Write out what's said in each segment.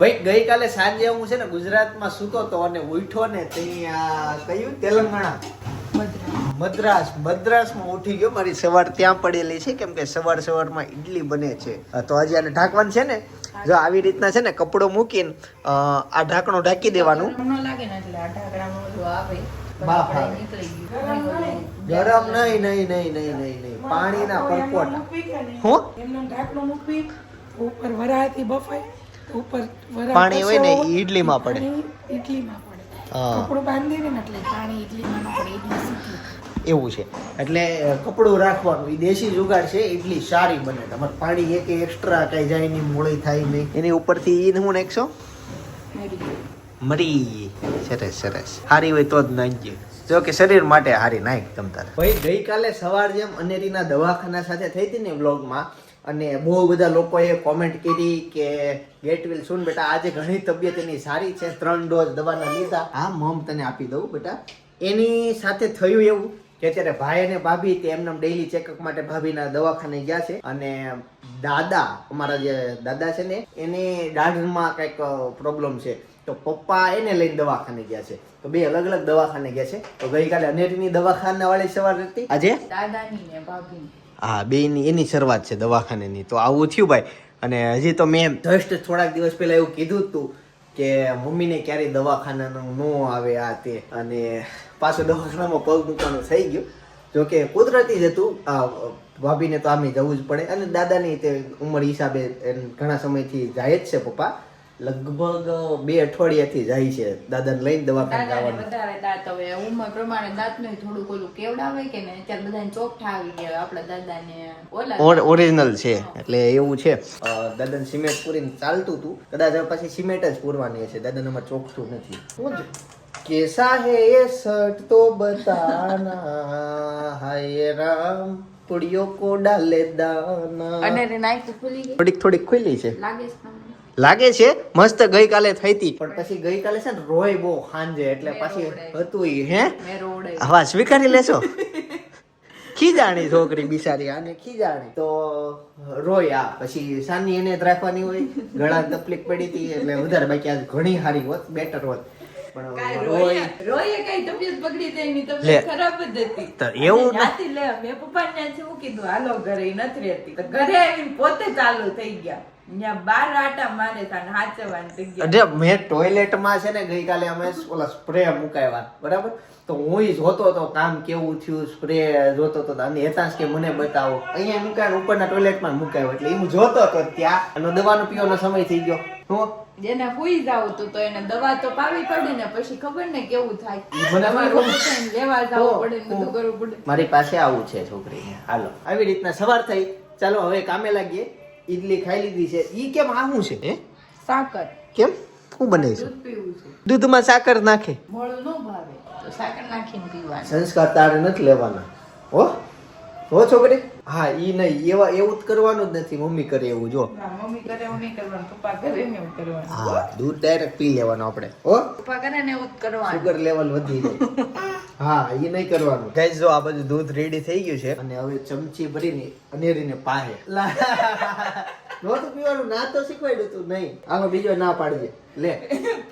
ભાઈ ગઈકાલે સાંજે હું છે ને ગુજરાતમાં સૂતો તો અને ઉઠ્યો ને ત્યાં કયું તેલંગાણા મદ્રાસમાં ઉઠી ગયો. મારી સવાર ત્યાં પડેલી છે કેમ કે સવારમાં ઈડલી બને છે. તો આજે આને ઢાંકવાનું છે ને, જો આવી રીતના છે ને કપડો મૂકીને આ ઢાંકણું ઢાંકી દેવાનું. બાફ આવે. ગરમ નહીં પાણીના પરપોટા. હું ઉપર વરાથી બફાય ઉપર પાણી હોય ને ઈડલીમાં પડે. કપડું બાંધીને એટલે પાણી ઈડલીમાં ન પડે, ઈડલી સીધી. એવું છે એટલે કપડું રાખવાનું. એ દેશી જુગાડ છે, ઈડલી સારી બને. તમારે પાણી એક એક્સ્ટ્રા કઈ જાય નહીં, મોળી થાય નહીં. એની ઉપરથી ઈ હું નાખશો મરી. સરસ હારી હોય તો જ નાખજે, જો કે શરીર માટે હારી નાખ તમ તારે. ભાઈ ગઈકાલે સવાર જેમ અનેરીના દવાખાના સાથે થઈ હતી ને વ્લોગમાં, અને બહુ બધા લોકોએ કોમેન્ટ કરી કે ગેટ વિલ સૂન બેટા. આજે ઘણી તબિયત એની સારી છે, 3 ડોઝ દવાના લીધા. હા મમ તને આપી દઉં બેટા. એની સાથે થયું એવું કે અત્યારે ભાઈ અને ભાભી તે એમને ડેઈલી ચેકઅપ માટે ભાભીના દવાખાને ગયા છે. અને દાદા, અમારા જે દાદા છે ને, એને દાઢમાં કંઈક પ્રોબ્લેમ છે, તો પપ્પા એને લઈને દવાખાને ગયા છે. તો બે અલગ અલગ દવાખાને ગયા છે. તો ગઈકાલે અનેરીની દવાખાના વાળી સવાર હતી, આજે દાદાની ને ભાભીની. હા બેની એની શરૂઆત છે દવાખાનેની. તો આવું થયું ભાઈ. અને હજી તો મેં જસ્ટ થોડાક દિવસ પહેલા એવું કીધું હતું કે મમ્મીને ક્યારેય દવાખાનાનું ન આવે આ તે, અને પાછું દવાખાનામાં પગ મૂકવાનું થઈ ગયું. જોકે કુદરતી જ હતું. ભાભીને તો આમે જવું જ પડે, અને દાદાની તે ઉંમર હિસાબે ઘણા સમયથી જાય જ છે પપ્પા. લગભગ 2 અઠવાડિયાથી જાય છે દાદાને લઈને દવાખાને જવાનું. વધારે દાંત હવે ઉંમર પ્રમાણે દાંતનું થોડુંક ઓલું કેવડાવે કે ને, અત્યારે બધાને ચોકઠા આવી ગયા. આપણા દાદાને ઓરિજિનલ છે એટલે એવું છે. દાદાને સિમેન્ટ પૂરીને ચાલતું હતું, કદાચ હવે પછી સિમેન્ટ જ પૂરવાની હશે. દાદાને અમારે ચોકઠું નથી. શું છે કેસા હે એ શર્ટ તો બતાના, હાય રામ પુડિયો કો ડાલે દાના. અને નાઈટ ખુલી ગઈ, થોડીક ખુલી છે લાગે છે મસ્ત. ગઈકાલે થઈ હતી, પણ પછી ગઈકાલે છે ને રોય બહુ સાંજે, એટલે પછી હતું ઈ હે હવા સ્વીકારી લેશો. ખીજાણી છોકરી બિચારી, આને ખીજાણી તો રોય. આ પછી સાની એને જ રાખવાની હોય, ગળા તકલીફ પડી હતી એટલે વધારે. બાકી આજ ઘણી સારી હોત, બેટર હોત. પણ રોય કઈ તબિયત બગડી જાય, એની તબિયત ખરાબ જ હતી. તો એવું ત્યાંથી લે મેં પપ્પાને શું કીધું, હાલો ઘરે નથી રહેતી. તો ઘરે આવીને પોતે ચાલુ થઈ ગયા. મેં ટોયલેટમાં છે ને ગઈકાલે અમે ઓલા સ્પ્રે મુકાવ્યા, બરાબર. તો હું જોતો હતો કામ કેવું થયું, સ્પ્રે જોતો હતો. અને હેતાંશ કે મને બતાવો. અહીંયા મુકાય, ઉપરના ટોયલેટમાં મુકાયો, એટલે હું જોતો હતો ત્યાં. અને દવાનો પીવાનો સમય થઈ ગયો. હું જેને હુઈ જાવ તો એને દવા તો પાવી પડે ને, પછી ખબર ને કેવું થાય. લેવા જવું પડે, બધું કરવું પડે. મારી પાસે આવું છે છોકરી. હાલો આવી રીતના સવાર થઈ. ચાલો હવે કામે લાગીએ. ઈડલી ખાઈ લીધી છે. ઈ કેમ આવું છે હે? સાકર કેમ શું બને છે? દૂધ પીવું છે. દૂધમાં સાકર નાખે? મોળું ન ભાવે તો સાકર નાખીને પીવાનું. સંસ્કાર તારે નથી લેવાના હો છોકરી. હા ઈ નહીં, એવું જ કરવાનું જ નથી. મમ્મી કરે એવું જો. મમ્મી કરે એવું નહીં કરવાનું, પપ્પા કરે ને એવું કરવાનું. હા દૂધ ડાયરેક્ટ પી લેવાનું આપણે હો. પપ્પા કરે ને એવું જ કરવાનું. સુગર લેવલ વધી જાય. હા ઈ નહીં કરવાનું. ગાઈસ જો આ બધું દૂધ રેડી થઈ ગયું છે, અને હવે ચમચી ભરીને અનેરીને પાહે નહોતું પીવાનું. ના તો શીખવાડ્યું તું નહીં. આનો બીજો ના પાડજે લે.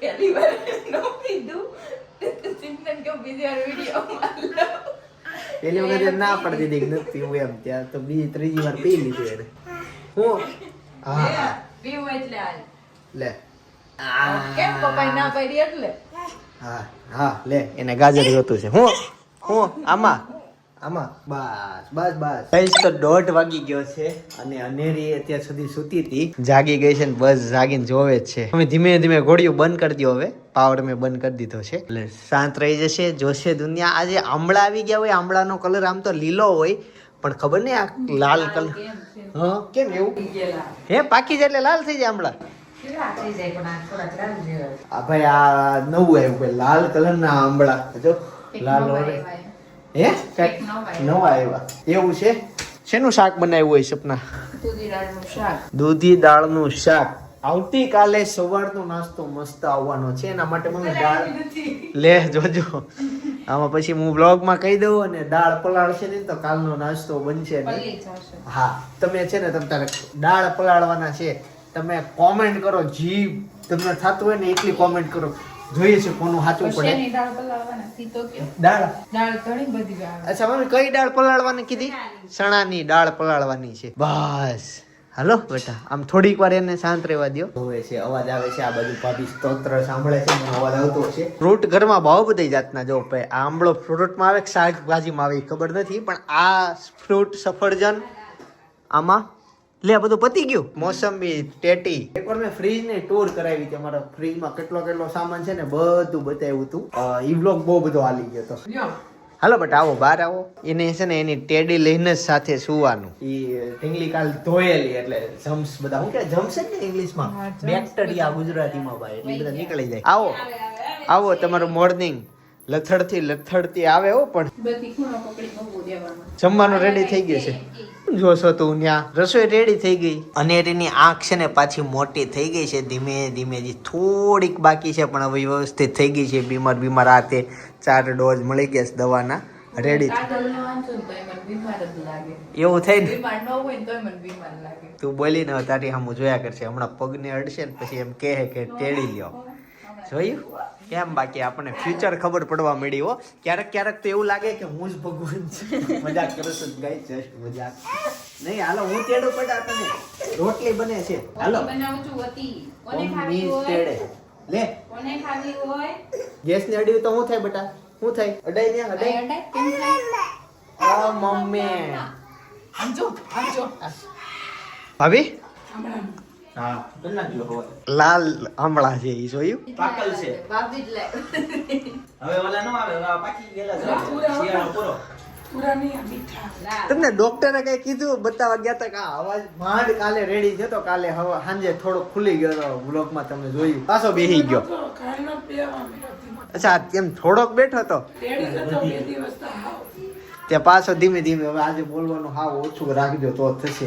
પહેલી વાર નો પીધું ચિંતન કે બીજી વાર વિડિયો પેલી વખતે ના પાડી દીધી નથી પીવું એમ. ત્યાં તો બીજી ત્રીજી વાર પી લીધું એને. હું હા પીવું એટલે હાલ લે. કેમ પપ્પાએ ના પાડી એટલે? હા લે, એને ગાજર જોતું છે. હું આમાં બસ કઈશ તો 1:30 વાગી ગયો છે, અને અનેરી અત્યાર સુધી સૂતી હતી. જાગી ગઈ છે ને બસ જાગીને જોવે જ છે. અમે ધીમે ધીમે ઘોડિયું બંધ કરી દો. હવે પાવર મેં બંધ કરી દીધો છે, એટલે શાંત રહી જશે, જોશે દુનિયા. આજે આંબળા આવી ગયા હોય, આંબળાનો કલર આમ તો લીલો હોય, પણ ખબર નહીં આ લાલ કલર હા કેમ એવું હે? પાકી જાય એટલે લાલ થઈ જાય આંબળા. ભાઈ આ નવું આવ્યું ભાઈ, લાલ કલર ના આંબળા. જો લાલ હોય હે, કઈક નવા આવ્યા એવું છે. શેનું શાક બનાવ્યું હોય સપના? દૂધી દાળનું શાક. આવતીકાલે સવારનો નાસ્તો મસ્ત આવવાનો છે, એના માટે મમ્મી દાળ લે જોજો. આમાં પછી હું બ્લોગમાં કહી દઉં, અને દાળ પલાળશે ને તો કાલનો નાસ્તો બનશે ને. હા તમે છે ને તમ તારે દાળ પલાળવાના છે. તમે કોમેન્ટ કરો, જી તમને થતું હોય ને એટલી કોમેન્ટ કરો, જોઈએ છે કોનું સાચું પડે. શેની દાળ પલાળવાના ઈ તો કયો. દાળ દાળ ઘણી બધી આવે. અચ્છા મમ્મી કઈ દાળ પલાળવાની કીધી? ચણાની દાળ પલાળવાની છે. બસ હાલો બેટા, આમ થોડીક વાર એને શાંત રહેવા દો. હોવે છે, અવાજ આવે છે આ બાજુ, ભાભી સ્તોત્ર સાંભળે છે, મને અવાજ આવતો છે. ફ્રૂટ ઘરમાં બહુ બધી જાતના, જો ભાઈ આંબળો ફ્રૂટમાં આવે કે શાકભાજીમાં આવે એ ખબર નથી, પણ આ ફ્રૂટ સફરજન આમાં લે આ બધું પતી ગયું. મોસંબી, ટેટી. એકવાર મેં ફ્રીજ ની ટૂર કરાવી હતી, અમારા ફ્રીજમાં કેટલો સામાન છે ને બધું બતાવ્યું હતું. ઈ વ્લોગ બહુ બધો હાલી ગયો હતો. હાલો બટ આવો, બહાર આવો. એને છે ને એની ટેડી લઈને જ સાથે સુવાનું. ઈ ઢીંગલી કાલ ધોયેલી એટલે જમ્સ બધા, હું કે જમ્સ છે ને ઇંગ્લિશમાં બેક્ટેરિયા ગુજરાતીમાં ભાઈ, એટલે બધા નીકળી જાય. આવો આવો, તમારું મોર્નિંગ લથડતી આવે હો. પણ બધી ખૂણો પકડી મૂકવું દેવામાં. જમવાનું રેડી થઈ ગયું છે. જોશો તું ત્યાં રસોઈ રેડી થઈ ગઈ. અને એની આંખ છે ને પાછી મોટી થઈ ગઈ છે, ધીમે ધીમે થોડીક બાકી છે, પણ હવે વ્યવસ્થિત થઈ ગઈ છે. બીમાર આ તે 4 ડોઝ મળી ગયા છે દવાના, રેડી. કાગળ નો વાંચો ને તોય મને બીમાર જ લાગે. એવું થાય ને, બીમાર ન હોય ને તોય મને બીમાર લાગે. તું બોલી ને તારી સામું જોયા કરશે. હમણાં પગને અડશે ને પછી એમ કહે કે તેડી લ્યો. જોયું કેમ? બાકી આપણને ફ્યુચર ખબર પડવા મળી હો. ક્યારેક તો એવું લાગે કે હું જ ભગવાન છું. મજાક કરું છું ગાઈસ, જસ્ટ મજાક. નહીં હાલો હું તેડું પડા તને. રોટલી બને છે, હાલો. બનાવું છું વતી. કોને મમ્મી ખાવી હોય? તેડે લે. કોને ખાવી હોય? ગેસ ને અડ્યું તો શું થાય બેટા? શું થાય? અડાઈ ને અડાઈ. અડાય કેમ થાય? આ મમ્મી આંજો. ભાભી હમણાં હા બનાજો હોય. લાલ આમળા છે ઈ જોયું? પાકલ છે. ભાભી જ લે. હવે ઓલા નો આવે, પાકી ગયેલા છે. શિયાળો પૂરો. ના. તમને ડોક્ટરે કઈ કીધું? બતાવવા ગયા તા કે આ અવાજ માંડ કાલે રેડી છે, તો કાલે હવે સાંજે થોડો ખુલી ગયો હતો. વ્લોગમાં તમે જોયું, પાછો બેહી ગયો. અચ્છા એમ થોડોક બેઠો તો ત્યાં પાછો ધીમે હવે આજે બોલવાનું હાવ ઓછું રાખજો તો થશે.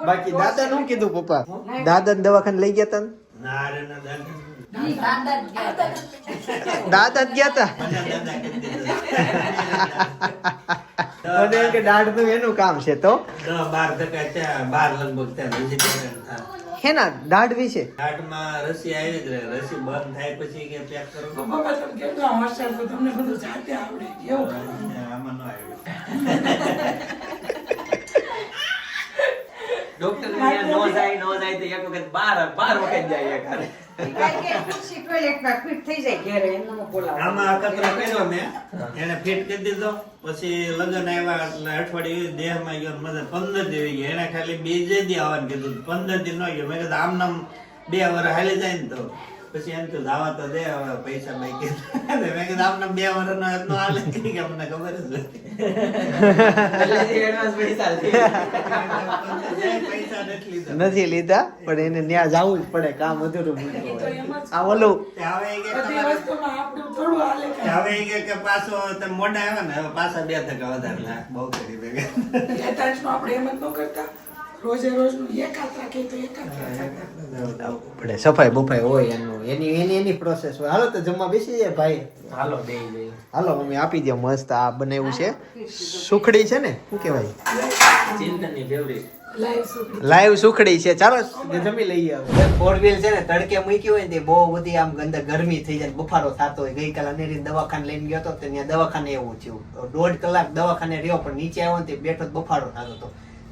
બાકી દાદા નું કીધું પપ્પા? દાદા ને દવાખાને લઈ ગયા તા ને? દાદા જ ગયા તા. મને એમ કે દાઢ નું એનું કામ છે તો હેના દાઢ વિશે રસી આવી જ રહે, રસી બંધ થાય પછી કે પેક કરો. આમાં ન ડોક્ટર નો જાય તો એક વખત 12 વખત જાય એકારે. આમાં અકતરો કર્યો મેં, એને ફિટ કરી દીધો. પછી લગ્ન આવ્યા એટલે અઠવાડિયું દેહમાં ગયો, મતલબ 15 દી ગયા. એને ખાલી બીજે દી આવવાનું કીધું, 15 દી ન ગયો. મેં કીધું આમ નામ 2 વર્ષ હાલી જાય ને તો પછી એમ કીધું આવા તો દે હવે પૈસા બાકી. મેં કીધું આમ નામ 2 વર્ષ નો હાલે કે અમને ખબર જ નથી. પૈસા નથી લીધા. નથી લીધા, પણ એને ન્યા જવું જ પડે, કામ અધૂરું આ ઓલું. હવે એ કે પાછો તમે મોઢા આવ્યા ને હવે પાછા 2 ટકા વધારે લાખ બહુ કરી ભેગા. પડે સફાઈ બફાઈ હોય એનું, એની પ્રોસેસ હોય. હાલો તો જમવા બેસી જાય ભાઈ. હાલો બે જઈએ. હાલો મમ્મી આપી દે. મસ્ત આ બનાવ્યું છે, સુખડી છે ને, શું કહેવાય? ચિંતનની ફેવરિટ લાઈવ સુખડી છે. ચાલો જમી લઈએ હવે. 4 વ્હીલ છે ને તડકે મૂકી હોય ને તે બહુ બધી આમ ગંદા ગરમી થઈ જાય, બફારો થતો હોય. ગઈકાલે અનેરી દવાખાને લઈને ગયો હતો, ત્યાં દવાખાને એવું થયું. 1.5 કલાક દવાખાને રહ્યો, પણ નીચે આવ્યો ને તે બેઠો બફારો થતો હતો.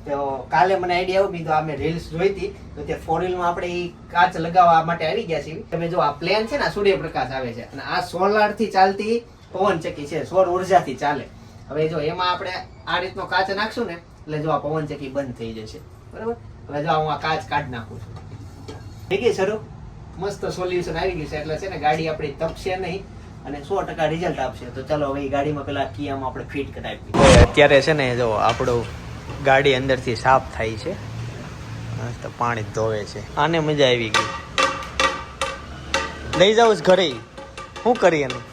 તો કાલે મને આઈડિયા આવ્યો બીજો, આ મેં રીલ્સ જોઈ હતી તો તે 4 વ્હીલમાં આપણે ઈ કાચ લગાવવા માટે આવી ગયા છીએ. તમે જો આ પ્લેન છે ને, સૂર્યપ્રકાશ આવે છે, અને આ સોલાર થી ચાલતી પવન ચક્કી છે, સૌર ઉર્જાથી ચાલે. હવે જો એમાં આપણે આ રીતનો કાચ નાખશું ને એટલે જો આ પવન ચક્કી બંધ થઈ જશે, બરાબર. હવે જો હું આ કાચ કાઢ નાખું છું, થઈ ગઈ શરૂ. મસ્ત સોલ્યુશન આવી ગયું છે, એટલે છે ને ગાડી આપણી તપશે નહીં અને 100% રિઝલ્ટ આપશે. તો ચાલો હવે ગાડીમાં પેલા કિયામાં આપણે ફિટ કરાવી. અત્યારે છે ને જો આપણું ગાડી અંદરથી સાફ થાય છે, તો પાણી ધોવે છે. આને મજા આવી ગઈ. લઈ જાવ ઘરે, શું કરી એનું?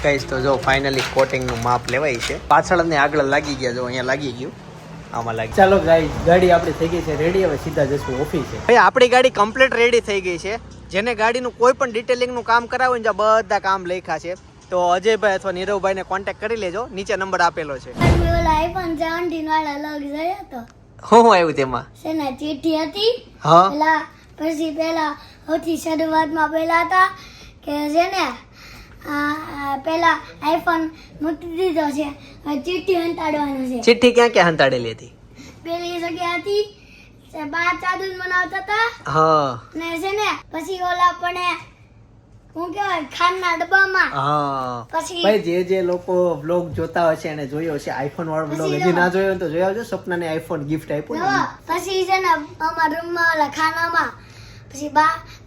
કઈશ તો જો ફાઇનલી કોટિંગ નું માપ લેવાય છે. પાછળ ને આગળ લાગી ગયા, જો અહીંયા લાગી ગયું, આમાં લાગી. ચાલો ગાઈસ, ગાડી આપણી થઈ ગઈ છે રેડી. હવે સીધા જશું ઓફિસે. ભાઈ આપણી ગાડી કમ્પ્લીટ રેડી થઈ ગઈ છે. જેને ગાડીનું કોઈ પણ ડિટેલિંગ નું કામ કરાવું ને બધા કામ લખ્યા છે, તો અજયભાઈ અથવા નીરવભાઈ ને કોન્ટેક્ટ કરી લેજો, નીચે નંબર આપેલો છે. હું આવ્યું તેમાં છે ને ચીઠી હતી હા પેલા સૌથી શરૂઆતમાં પેલા હતા કે છે ને પેલા આઈફોન મૂકી દીધો છે હવે ચીઠી હંતાડવાનું છે. ચિઠ્ઠી ક્યાં ક્યાં હંતાડેલી હતી પેલી જગ્યા હતી તે બાર ચાદુ મનાવતા હતા હા ને છે ને પછી ઓલા પણ હું કહેવાય ખાંડના ડબ્બામાં હા પછી ભાઈ જે લોકો વ્લોગ જોતા હોય છે એને જોયો છે આઈફોન વાળો વ્લોગ હજી ના જોયો હોય તો જોઈ આવજો સપનાને આઈફોન ગિફ્ટ આપ્યો ને. પછી છે ને અમારા રૂમમાં ઓલા ખાનામાં પછી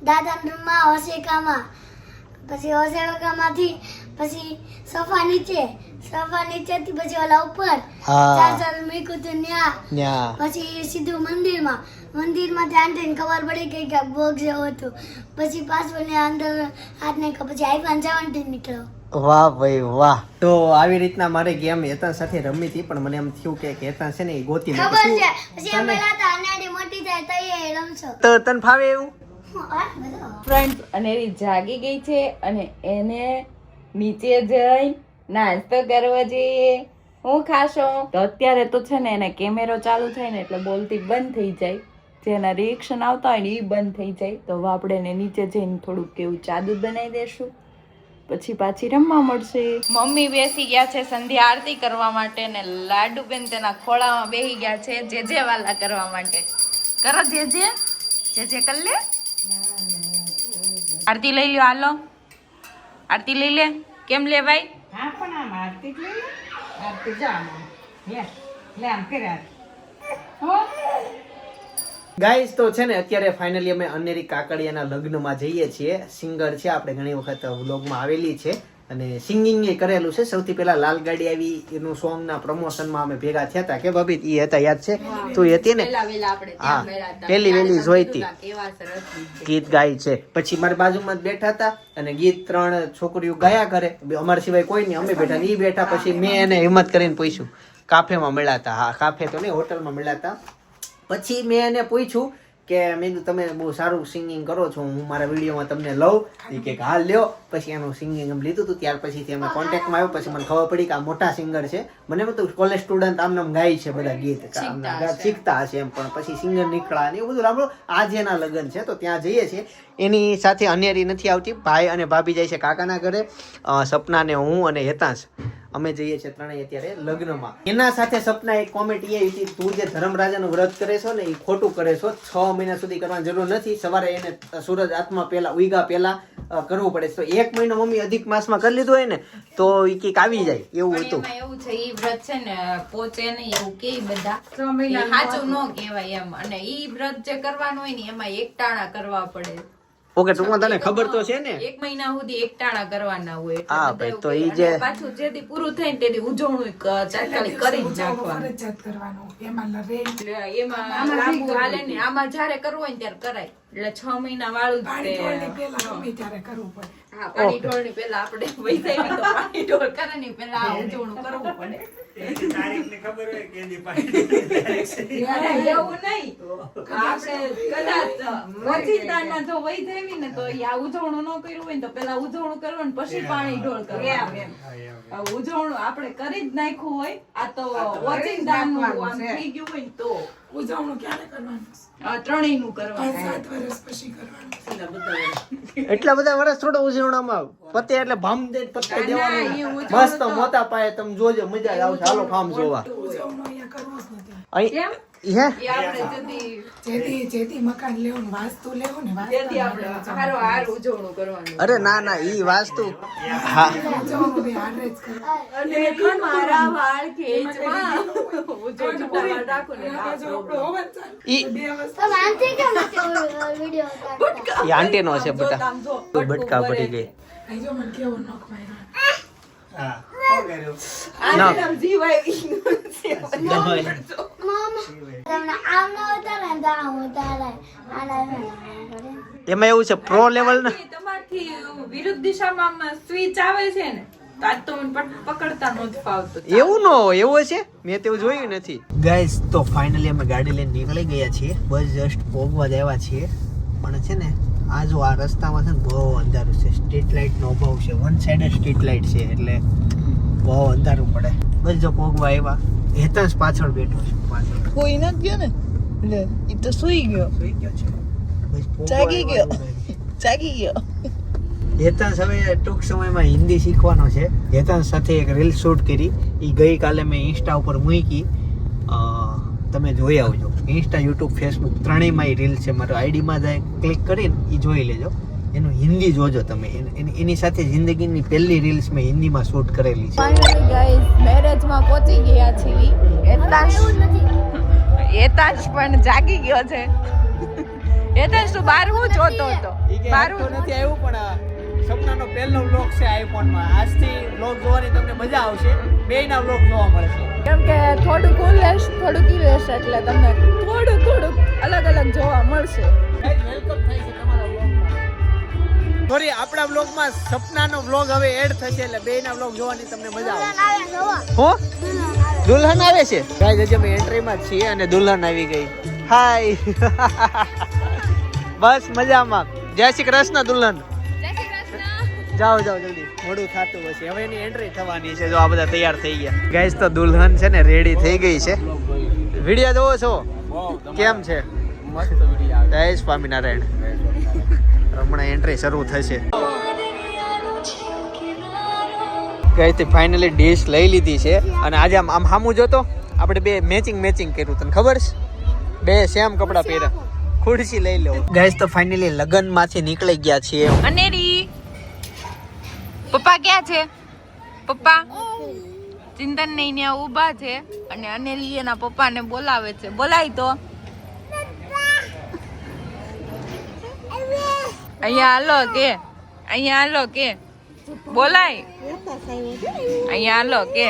દાદાના રૂમમાં ઓશિકામાં પછી ઓશિકામાંથી પછી સોફા નીચેથી પછી ઓલા ઉપર હા. ચાર્જર મૂક્યું હતું ન્યા ન્યા. પછી સીધું મંદિરમાં ધ્યાન થઈને ખબર પડી ગઈ કે બોક્સ જેવું હતું પછી પાછું ને અંદર હાથ નાખ્યો પછી આઈફોન 17 નીકળ્યો. વાહ ભાઈ વાહ. તો આવી રીતના મારે ગેમ હેતન સાથે રમી હતી પણ મને એમ થયું કે હેતન છે ને એ ગોતી ખબર છે પછી અમે લાતા અનાડી મોટી થાય તો એ રમશો. તો તને ફાવે એવું ફ્રેન્ડ અનેરી જાગી ગઈ છે અને એને નીચે જઈ નાસ્તો કરવો જોઈએ. હું ખાશો તો અત્યારે તો છે ને એને કેમેરો ચાલુ થાય ને એટલે બોલતી બંધ થઈ જાય, જેના રિએક્શન આવતા હોય ને એ બંધ થઈ જાય. તો હવે આપણે એને નીચે જઈને થોડુંક એવું ચાદુ બનાવી દેશું, પછી પાછી રમવા મળશે. મમ્મી બેસી ગયા છે સંધ્યા આરતી કરવા માટે ને લાડુબેન તેના ખોળામાં બેસી ગયા છે જે વાલા કરવા માટે. કરો જે કર લે. આરતી લઈ લ્યો, હાલો આરતી લઈ લે. કેમ લે ભાઈ? ગાઈસ તો છે ને અત્યારે ફાઇનલી અમે અનેરી કાકડિયાના લગ્નમાં જઈએ છીએ. સિંગર છે આપણે ઘણી વખત વ્લોગમાં આવેલી છે અને સિંગિંગ એ કરેલું છે. સૌથી પહેલા લાલ ગાડી આવી એનું સોંગ ના પ્રમોશનમાં અમે ભેગા થયા હતા કે ભાભી ઈ હતા યાદ છે? તું હતી ને? હા પેલી વેલી જોઈ હતી ગીત ગાય છે. પછી મારી બાજુમાં જ બેઠા હતા અને ગીત 3 છોકરીઓ ગાયા કરે, અમારા સિવાય કોઈ નહીં, અમે બેઠા ઈ બેઠા. પછી મેં એને હિંમત કરીને પૂછ્યું, કાફેમાં મળ્યા હતા. હા કાફે તો નહીં, હોટલમાં મળ્યા હતા. પછી મેં એને પૂછ્યું કે મેં તમે બહુ સારું સિંગિંગ કરો છો, હું મારા વિડીયોમાં તમને લઉં. એ કે હા લ્યો. પછી એનું સિંગિંગ એમ લીધું હતું. ત્યાર પછીથી અમે કોન્ટેક્ટમાં આવ્યો. પછી મને ખબર પડી કે આ મોટા સિંગર છે. મને એમ હતું કોલેજ સ્ટુડન્ટ આમને ગાય છે બધા ગીત શીખતા હશે એમ, પણ પછી સિંગર નીકળ્યા ને એવું બધું સાંભળો. આજે એના લગ્ન છે તો ત્યાં જઈએ છીએ. એની સાથે અનેરી નથી આવતી, ભાઈ અને ભાભી જાય છે કાકાના ઘરે. સપના ને હું અને હેતાંશ અમે જઈએ છીએ ત્રણેય અત્યારે લગ્નમાં. એના સાથે સપના એક કોમેન્ટ એ હતી, તું જે ધર્મરાજાનું વ્રત કરે છો ને એ ખોટું કરે છો. 6 મહિના સુધી કરવાની જરૂર નથી. સવારે એને સૂરજ આત્મા પહેલા ઉઈગા પહેલા કરવું પડે. તો 1 મહિનો મમ્મી અધિક માસમાં કરી લીધું હોય ને તો એ કઈક આવી જાય એવું હતું. એવું છે ઈ વ્રત છે ને પોચે નહીં એવું કે બધા સાચું ન કહેવાય એમ. અને ઈ વ્રત જે કરવાનું હોય ને એમાં એકટાણા કરવા પડે. ઓકે ટૂંકમાં તને ખબર તો છે ને? 1 મહિના સુધી એકટાણા કરવાના હોય. હા ભાઈ તો ઈ જે પાછું જેથી પૂરું થાય ને તેથી ઉજવણું તાત્કાલિક કરી જ નાખવાનું. એમાં લાંબુ હાલે ને આમાં જ્યારે કરવું હોય ને ત્યારે કરાય. એટલે 6 મહિના વાળું હા પાણી ઢોળની પેલા આપણે વહી જાય તો પાણી ઢોળ કરે ને પેલા આ ઉજવણું કરવું પડે. તારીખની ખબર હોય કે એની પાસે એવું નહીં, આપણે કદાચ ઓચિંતામાં જો વહી જવી ને તો આ ઉજવણું ન કર્યું હોય ને તો પેલા ઉજવણું કરવાનું પછી પાણી ઢોળ કરવાનું. ઉજવણું આપણે કરી જ નાખ્યું હોય, આ તો ઓચિંતાનું આમ થઈ ગયું હોય ને તો ઉજવણું ક્યારે કરવાનું? ત્રણેયનું કરવાનું. 5-7 વર્ષ પછી કરવાનું. એટલા બધા વર્ષ થોડો ઉજવણામાં પતે એટલે ભામ દે પત્તે દેવાનું મસ્ત મોટા પાયે. તમે જોજો મજા આવશે. હાલો ફાર્મ જોવા. ઉજવણું અહીંયા કરવું જ નથી. કેમ? હે એ આપણે જેથી મકાન લેવું ને વાસ્તુ લેવું ને જેથી આપણે હારો ઉજવણું કરવાનું. અરે ના ઈ વાસ્તુ હા ઉજવણું બી હારે જ કરવું. અને મારા વાળ ખેંચવા ઉજવણું વાળ રાખો ને ઈ તો માનથી કેમ નથી વિડિયો ઉતારતા? ઈ આંટી નો છે બટા. બટકા પડી ગઈ. અહીં જો મને કેવો નોખ માર્યો. હા શું કર્યું? આને જીવાય મમ તમને આમ ન ઉતારે ને તો આમ ઉતારે. એમાં એવું છે પ્રો લેવલ ને તમારથી વિરુદ્ધ દિશામાં સ્વિચ આવે છે ને તો આજ તો મને પકડતા નહોતું ફાવતું. એવું ન હોય. એવું છે મેં તેવું જોયું નથી. ગાઈસ તો ફાઇનલી અમે ગાડી લઈને નીકળી ગયા છીએ. બસ જસ્ટ પહોંચવા જ આવ્યા છીએ. પણ છે ને આ જો આ રસ્તામાં છે ને બહુ અંધારું છે. સ્ટ્રીટ લાઇટ નો અભાવ છે. વન સાઈડ સ્ટ્રીટ લાઇટ છે એટલે બહુ અંધારું પડે. બસ જો પહોંચવા આવ્યા હેતાંશ પાછળ બેઠો છે પાછળ કોઈ નથી ગયો ને લે ઈ તો સુઈ ગયો સુઈ ગયો છે બસ પોગો જાગી ગયો. આવ્યો. જાગી ગયો. હેતાંશ હવે ટૂંક સમયમાં હિન્દી શીખવાનો છે. હેતાંશ સાથે એક રીલ શૂટ કરી, એ ગઈકાલે મેં ઇન્સ્ટા ઉપર મૂકી. તમે જોઈ આવજો. ઇન્સ્ટા, યુટ્યુબ, ફેસબુક ત્રણેયમાં એ રીલ છે. મારો આઈડીમાં જાય ક્લિક કરીને એ જોઈ લેજો. એનું હિન્દી જોજો તમે. એની સાથે જિંદગીની પહેલી રીલ્સ મેં હિન્દીમાં શૂટ કરેલી છે. ફાઇનલી ગાઈસ મેરેજમાં પહોંચી ગયા છીએ. હેતાંશ પણ જાગી ગયો છે. હેતાંશ તું બહાર હું જોતો હતો? બહાર હું નથી આવ્યું પણ સપનાનો પહેલો વ્લોગ છે આઈફોનમાં. આજથી વ્લોગ જોવાની તમને મજા આવશે. બેયના વ્લોગ જોવા મળશે. કેમ કે થોડું કુલ લેશ થોડું કી લેશ એટલે તમને થોડું અલગ અલગ જોવા મળશે. વેલકમ થાય છે તમારા વ્લોગમાં. સોરી, આપણા વ્લોગમાં સપનાનો વ્લોગ હવે એડ થશે એટલે બેયના વ્લોગ જોવાની તમને મજા આવશે. હો દુલ્હન આવે છે ગાઈસ. હજી અમે એન્ટ્રીમાં જ છીએ અને દુલ્હન આવી ગઈ. હાય. બસ મજામાં. જય શ્રી કૃષ્ણ દુલ્હન. જાઓ જલ્દી, મોડું થતું હશે. હવે એની એન્ટ્રી થવાની છે. જો આ બધા તૈયાર થઈ ગયા ગાઈસ. તો દુલ્હન છે ને રેડી થઈ ગઈ છે. વિડિયો જોવો છો? કેમ છે? જય સ્વામિનારાયણ. હમણાં એન્ટ્રી શરૂ થશે. ગાઈસ તે ફાઇનલી ડીશ લઈ લીધી છે અને આજે આમ સામું જોતો આપણે બે મેચિંગ કર્યું. તને ખબર છે? બે સેમ કપડા પહેર્યા. ખુરશી લઈ લો ગાઈસ. તો ફાઇનલી લગનમાંથી નીકળી ગયા છીએ. અનેરી પપ્પા ક્યાં છે? પપ્પા ચિંતન નહીં ત્યાં ઊભા છે અને અનેરી એના પપ્પાને બોલાવે છે. બોલાય તો અહીંયા હાલો કે બોલાય. અહીંયા હાલો કે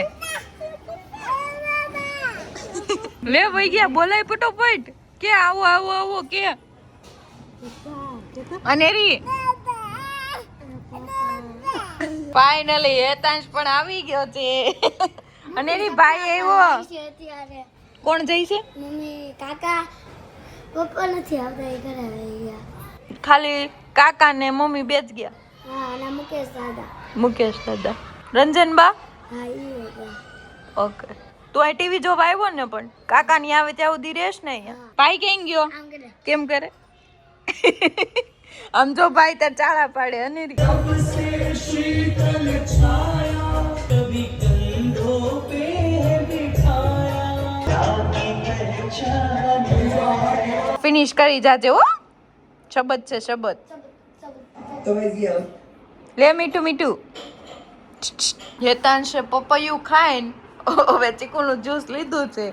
લે ભાઈ ગયા બોલાય ફટોફટ કે આવો કે અનેરી. ફાઇનલી હેતાંશ પણ આવી ગયો છે. અનેરી ભાઈ આવ્યો. કોણ જઈ છે? મમ્મી કાકા પપ્પા નથી આવતા, એ ઘરે આવી ગયા. ખાલી કાકા ને મમ્મી બે જ ગયા. હા, અને મુકેશ દાદા. મુકેશ દાદા. રંજનબા? હા, એ ગયા. ઓકે. તું આ ટીવી જોવા આવ્યો ને પણ કાકા ની આવે ત્યાં સુધી રહેશ ને અહીંયા. ભાઈ કેમ ગયો? આમ કરે. કેમ કરે? આમ જો ભાઈ તાર ચાળા પાડે. અનેરી ફિનિશ કરી જાજે હો. શબત છે શબત. લે મીઠું. હેતાંશે પપૈયું ખાઈને હવે ચીકુનું જ્યુસ લીધું છે.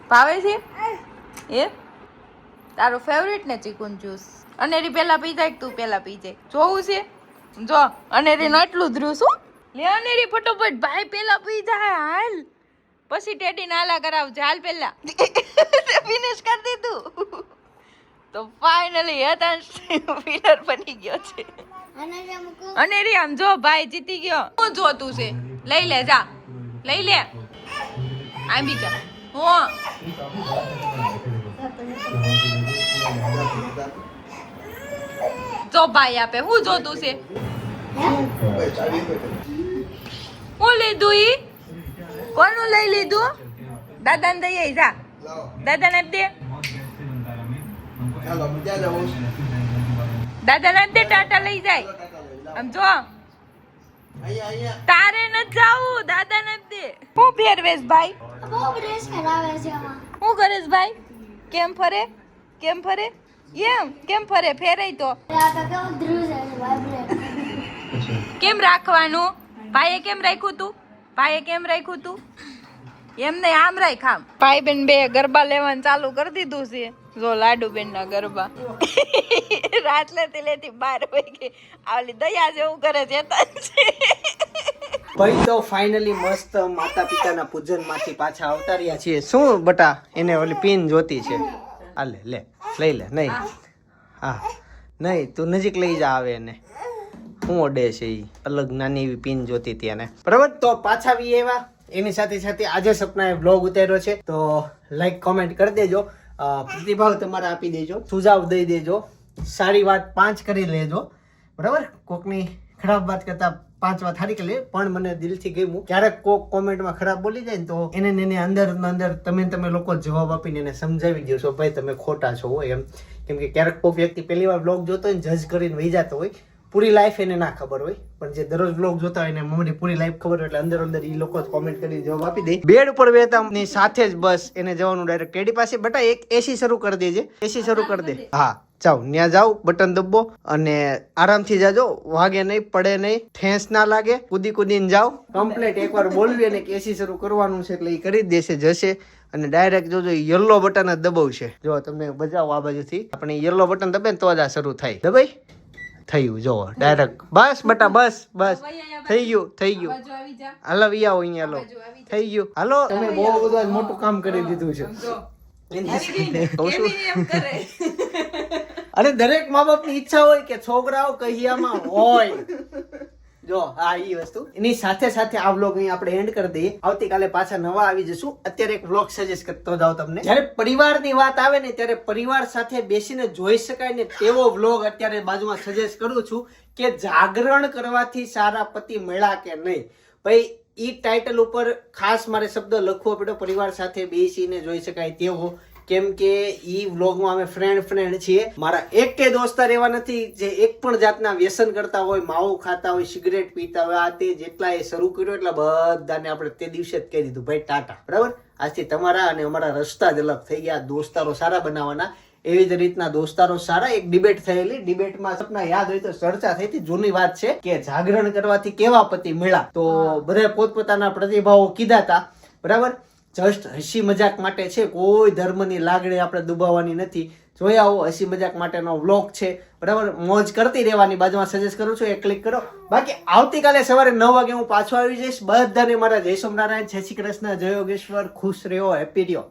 ભાવે છે એ તારું ફેવરિટ ને ચીકુનું જ્યુસ? અનેરી પેલા પી જાય તું પેલા પી જાય? જોવું છે? જો અનેરી નો એટલું જ રહ્યું. શું લે અનેરી ફટોફટ ભાઈ પેલા પી જાય. હાલ પછી ટેટી નાલા કરાવજે. હાલ પેલા ફિનિશ કરી દીધું. તો ફાઇનલી હેતાંશ વિનર બની ગયો છે. અનેરી આમ જો ભાઈ જીતી ગયો. શું જોતું છે? લઈ લે જા, લઈ લે. આમ બી જા. હો જો ભાઈ આપે. શું જોતું છે? હું લીધું ઈ? કોનું લઈ લીધું? દાદાને દઈ જા. દાદાને આપી દે. દાદાને આપી દે. ટાટા લઈ જાય. આમ જો તારે ન જાવું. દાદાને આપી દે. હું પહેરવેશ ભાઈ? બહુ ડ્રેસ કરાવે છે આમાં. હું કરેશ ભાઈ? કેમ ફરે? એમ કેમ ફરે? ફેરાય તો આ તો કેવું ધ્રુવ છે, વાઇબ્રેટ. કેમ રાખવાનું? ભાઈએ કેમ રાખ્યું તું? એમ નહીં, આમ રાખ. આમ ભાઈ બેન બે ગરબા લેવાનું ચાલુ કરી દીધું છે. જો લાડુ બેન ના ગરબા રાત લેતી 12 વાગે આવલી દયા જેવું કરે છે. ભાઈ તો ફાઇનલી મસ્ત માતા પિતાના પૂજન માંથી પાછા આવતા રહ્યા છીએ. શું બટા એને ઓલી પિન જોતી છે? આ લે લઈ લે. નહીં હા નહીં, તું નજીક લઈ જા. આવે એને શું ઓડે છે? એ અલગ નાની એવી પિન જોતી હતી એને. બરાબર, તો પાછા આવી એવા. એની સાથે આજે સપનાએ બ્લોગ ઉતાર્યો છે. તો લાઈક કોમેન્ટ કરી દેજો. પ્રતિભાવ તમારા આપી દેજો. સુઝાવ દઈ દેજો. સારી વાત 5 કરી લેજો. બરાબર, કોકની ખરાબ વાત કરતા 5 વાત સારી કરી પણ મને દિલથી ગમ્યું. ક્યારેક કોક કોમેન્ટમાં ખરાબ બોલી જાય ને તો એને અંદર તમે લોકો જવાબ આપીને એને સમજાવી દો છો ભાઈ તમે ખોટા છો એમ. કેમ કે ક્યારેક કોઈક વ્યક્તિ પહેલી વાર બ્લોગ જોતો હોય ને જજ કરીને વહી જતો હોય, પૂરી લાઈફ એને ના ખબર હોય, પણ જે દરરોજ બ્લોગ જોતા હોય એને મમ્મીની પૂરી લાઈફ ખબર હોય એટલે અંદર એ લોકો કોમેન્ટ કરી જવાબ આપી દે. બેડ ઉપર બેતાની સાથે જ બસ એને જવાનું ડાયરેક્ટ કેડી પાસે. બેટા એક એસી શરૂ કરી દેજે, એસી શરૂ કરી દે. હા જાઓ ત્યાં જાઓ, બટન દબો અને આરામથી જાજો, વાગે નહીં, પડે નહીં, ઠેસ ના લાગે, કૂદીને જાઓ. કમ્પ્લીટ એકવાર બોલવી અને એસી શરૂ કરવાનું છે એટલે એ કરી જ દેશે, જશે અને ડાયરેક્ટ જોજો યલો બટન જ દબાવશે. જો તમને બજાવો આ બાજુથી, આપણે યલો બટન દબે ને તો જ આ શરૂ થાય. દબાઈ થયું જો ડાયરેક્ટ. બસ બટા બસ થઈ ગયું. હાલો વી આવો અહીંયા, હાલો થઈ ગયું. હાલો તમે બહુ બધું મોટું કામ કરી દીધું છે. અને દરેક મા બાપ ની ઈચ્છા હોય કે છોકરાઓ કહિયામાં હોય. જો આ ઈ વસ્તુ એની સાથે સાથે આ વ્લોગ અહીં આપણે એન્ડ કરી દઈએ. આવતીકાલે પાછા નવા આવી જશું. અત્યારે એક વ્લોગ સજેસ્ટ કરતો જાવ તમને. જ્યારે પરિવારની વાત આવે ને ત્યારે પરિવાર સાથે બેસીને જોઈ શકાય ને તેવો વ્લોગ અત્યારે બાજુમાં સજેસ્ટ કરું છું કે જાગરણ કરવાથી સારા પતિ મળ્યા કે નહીં. ભાઈ ઈ ટાઇટલ ઉપર ખાસ મારે શબ્દ લખવો પડ્યો, પરિવાર સાથે બેસીને જોઈ શકાય તેવો. કેમ કે ઈ વ્લોગમાં અમે ફ્રેન્ડ છીએ. મારા એક કે દોસ્તાર એવા નથી જે એક પણ જાતના વ્યસન કરતા હોય, માવો ખાતા હોય, સિગરેટ પીતા હોય. આ તે જેટલા એ શરૂ કર્યો એટલા બધાને આપણે તે દિવસે જ કહી દીધું ભાઈ ટાટા. બરાબર, આજથી તમારા અને અમારા રસ્તા જ અલગ થઈ ગયા. દોસ્તારો સારા બનાવવાના. એવી જ રીતના દોસ્તારો સારા. એક ડિબેટ થયેલી, ડિબેટમાં સપના યાદ હોય તો ચર્ચા થઈ હતી, જૂની વાત છે કે જાગરણ કરવાથી કેવા પતિ મળ્યા. તો બધા પોતપોતાના પ્રતિભાવો કીધા હતા. બરાબર, જસ્ટ હસી મજાક માટે છે, કોઈ ધર્મની લાગણી આપણે દુભાવવાની નથી. જોઈ આવો, હસી મજાક માટેનો વ્લોગ છે. બરાબર, મોજ કરતી રહેવાની. બાજુમાં સજેસ્ટ કરું છું, એ ક્લિક કરો. બાકી આવતીકાલે સવારે 9 વાગે હું પાછો આવી જઈશ. બધાને મારા જય સોમનારાયણ, જય શ્રી કૃષ્ણ, જય યોગેશ્વર, ખુશ રહ્યો, હેપી રહ્યો.